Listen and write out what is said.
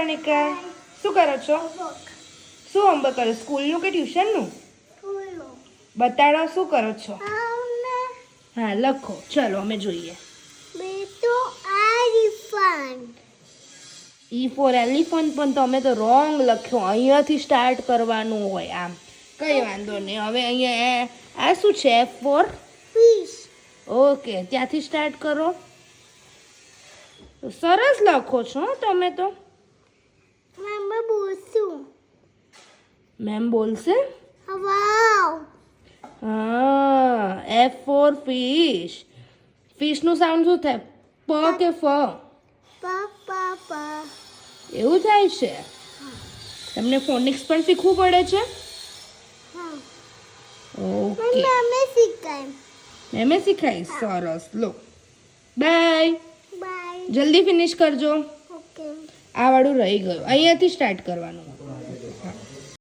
અનિકા શું કરો છો? શું હોમવર્ક કરો? સ્કૂલનું કે ટ્યુશનનું? બતાડો શું કરો છો? હા લખો, ચલો અમે જોઈએ. ઈ ફોર એલિફન્ટ પણ તમે તો રોંગ લખ્યો. અહીંયાથી સ્ટાર્ટ કરવાનું હોય આમ. કઈ વાંધો નહીં. હવે અહીંયા આ શું છે? F for fish. ઓકે, ત્યાંથી સ્ટાર્ટ કરો. સરસ લખો છો હો તમે તો. મમ્મા બોલશું. મેમ બોલશે. વાવ. હા, એફ ફોર ફિશ. ફિશનું સાઉન્ડ શું થાય? પ કે ફ? પા. એવું થાય છે. તમને ફોનિક્સ પણ શીખવું પડે છે? હા. ઓકે, મમ્મી શીખાય. મેમે શીખાઈશ. સરસ. લો બાય. બાય. જલ્દી ફિનિશ કરજો. ઓકે. આ વાળું રહી ગયું. અહીંયાથી સ્ટાર્ટ કરવાનું. હા.